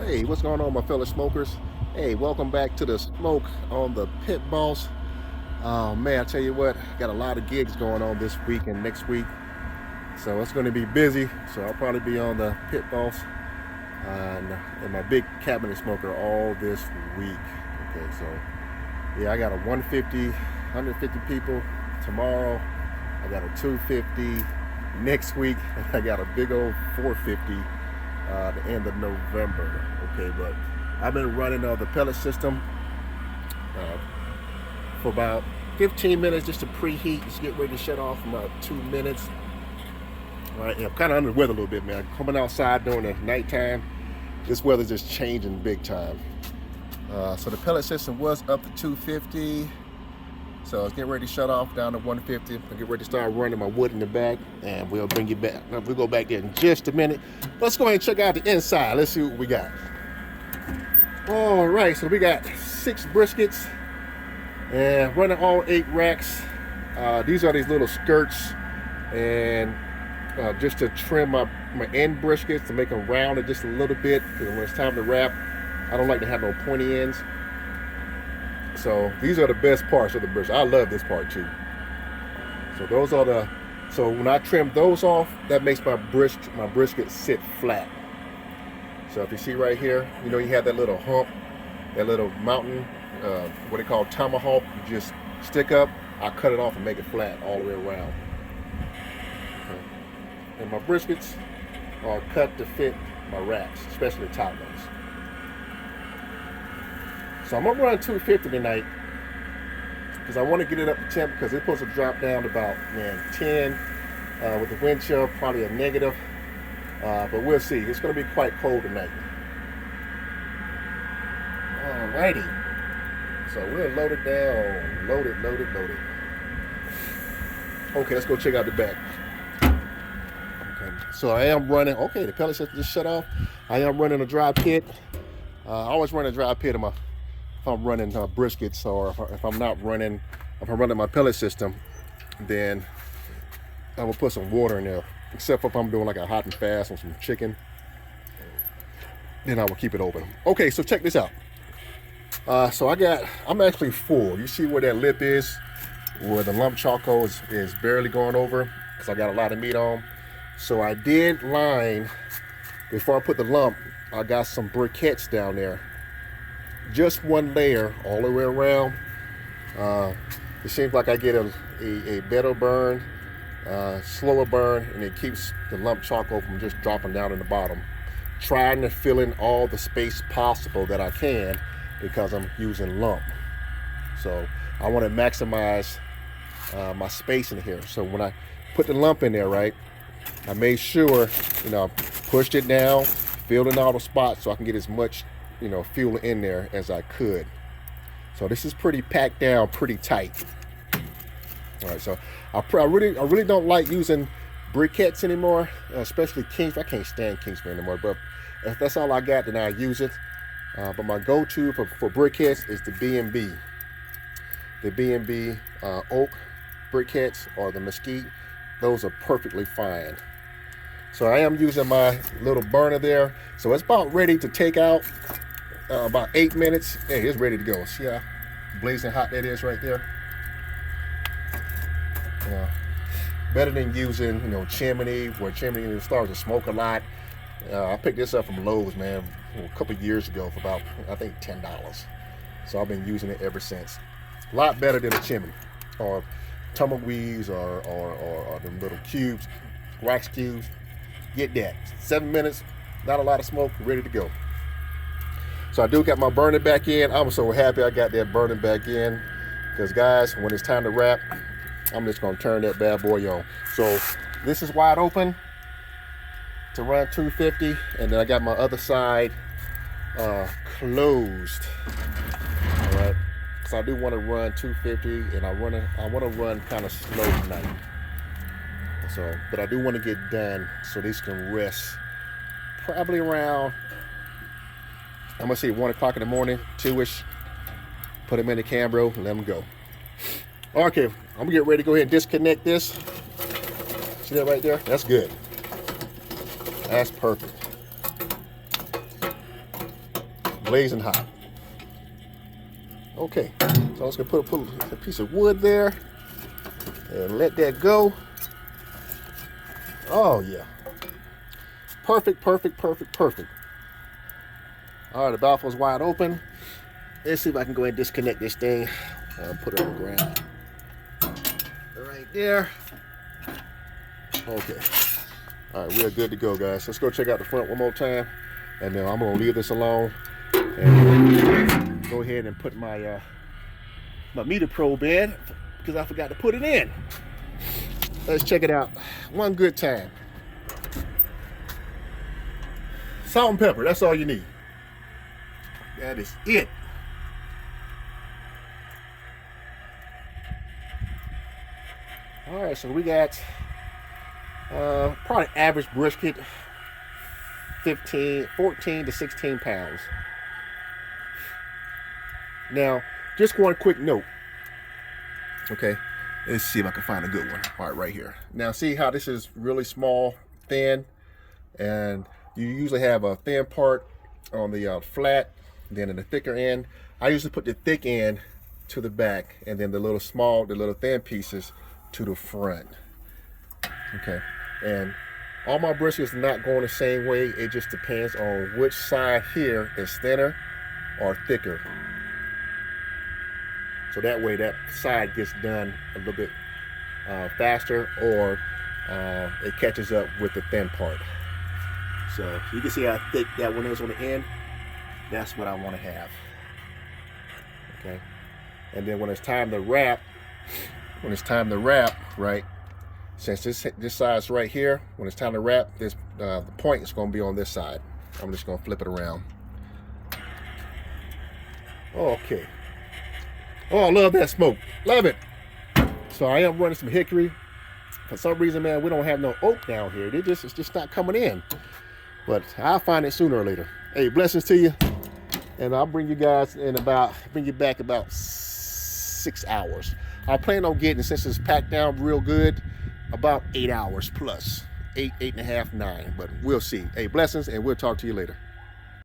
Hey, what's going on, my fellow smokers? Hey, welcome back to the smoke on the Pitboss. Oh man, I tell you what, got a lot of gigs going on this week and next week, so it's going to be busy. So I'll probably be on the Pitboss and my big cabinet smoker all this week. Okay, so yeah, I got a 150 people tomorrow. I got a 250 next week, and I got a big old 450 the end of November. Okay, but I've been running the pellet system uh, for about 15 minutes just to preheat, just get ready to shut off in about 2 minutes. All right, yeah, I'm kind of under the weather a little bit, man. Coming outside during the nighttime, this weather's just changing big time. So the pellet system was up to 250. So I was getting ready to shut off down to 150. I'll get ready to start running my wood in the back, and we'll bring you back. We'll go back there in just a minute. Let's go ahead and check out the inside. Let's see what we got. All right, so we got 6 briskets and running all 8 racks. These are these little skirts, and just to trim my end briskets to make them rounded just a little bit, because when it's time to wrap, I don't like to have no pointy ends. So these are the best parts of the brisket. I love this part too. So those are so when I trim those off, that makes my brisket sit flat. So if you see right here, you know, you have that little hump, that little mountain, what they call tomahawk, you just stick up, I cut it off and make it flat all the way around. Okay. And my briskets are cut to fit my racks, especially the top ones. So I'm gonna run 250 tonight because I want to get it up to temp, because it's supposed to drop down to about 10 with the wind chill, probably a negative, but we'll see. It's gonna be quite cold tonight. Alrighty, so we'll load it down, load it. Okay, let's go check out the back. Okay, so I am running. Okay, the pellet system just shut off. I am running a dry pit. I always run a dry pit in my. If I'm running briskets, or if I'm running my pellet system, then I will put some water in there. Except if I'm doing like a hot and fast on some chicken, then I will keep it open. Okay, so check this out. So I'm actually full. You see where that lip is, where the lump charcoal is barely going over, because I got a lot of meat on. So I did line, before I put the lump, I got some briquettes down there. Just one layer all the way around. It seems like I get a better burn, slower burn, and it keeps the lump charcoal from just dropping down in the bottom. Trying to fill in all the space possible that I can, because I'm using lump. So I want to maximize my space in here. So when I put the lump in there, right, I made sure, pushed it down, filled in all the spots so I can get as much fuel in there as I could. So this is pretty packed down, pretty tight. All right, so I really don't like using briquettes anymore, especially Kings. I can't stand Kingsford anymore, but if that's all I got, then I use it. But my go-to for briquettes is the B&B. The B&B oak briquettes, or the mesquite. Those are perfectly fine. So I am using my little burner there. So it's about ready to take out. About 8 minutes. Hey, it's ready to go. See how blazing hot that is right there? Better than using, chimney, where chimney starts to smoke a lot. I picked this up from Lowe's, man, a couple years ago for about, I think, $10. So I've been using it ever since. A lot better than a chimney, or tumbleweeds, or the little cubes, wax cubes. Get that. 7 minutes, not a lot of smoke, ready to go. So I do got my burner back in. I'm so happy I got that burner back in, because guys, when it's time to wrap, I'm just gonna turn that bad boy on. So this is wide open to run 250, and then I got my other side closed. All right, so I do want to run 250, and I want to run kind of slow tonight. So, but I do want to get done so these can rest probably around, I'm gonna say 1 o'clock in the morning, 2-ish. Put them in the Cambro and let them go. Okay, I'm gonna get ready to go ahead and disconnect this. See that right there? That's good. That's perfect. blazing hot. Okay, so I'm just gonna put a piece of wood there and let that go. Oh yeah, perfect, perfect, perfect, perfect. All right, the baffle's wide open. Let's see if I can go ahead and disconnect this thing. Put it on the ground. Right there. Okay. All right, we're good to go, guys. Let's go check out the front one more time, and then I'm gonna leave this alone and go ahead and put my my meter probe in because I forgot to put it in. Let's check it out one good time. Salt and pepper, that's all you need. That is it. All right, so we got probably average brisket, 14 to 16 pounds. Now, just one quick note. Okay, let's see if I can find a good one. All right here. Now, see how this is really small, thin, and you usually have a thin part on the flat, then in the thicker end. I usually put the thick end to the back, and then the little thin pieces to the front. Okay, and all my briskets are not going the same way. It just depends on which side here is thinner or thicker. So that way that side gets done a little bit faster, or it catches up with the thin part. So you can see how thick that one is on the end. That's what I want to have. Okay, and then when it's time to wrap, right, since this side's right here, when it's time to wrap, this the point is going to be on this side. I'm just going to flip it around. Okay. Oh, I love that smoke. Love it. So I am running some hickory. For some reason, man, we don't have no oak down here. It's just not coming in. But I'll find it sooner or later. Hey, blessings to you. And I'll bring you guys bring you back about 6 hours. I plan on getting, since it's packed down real good, about 8 hours plus. 8, 8.5, 9. But we'll see. Hey, blessings, and we'll talk to you later.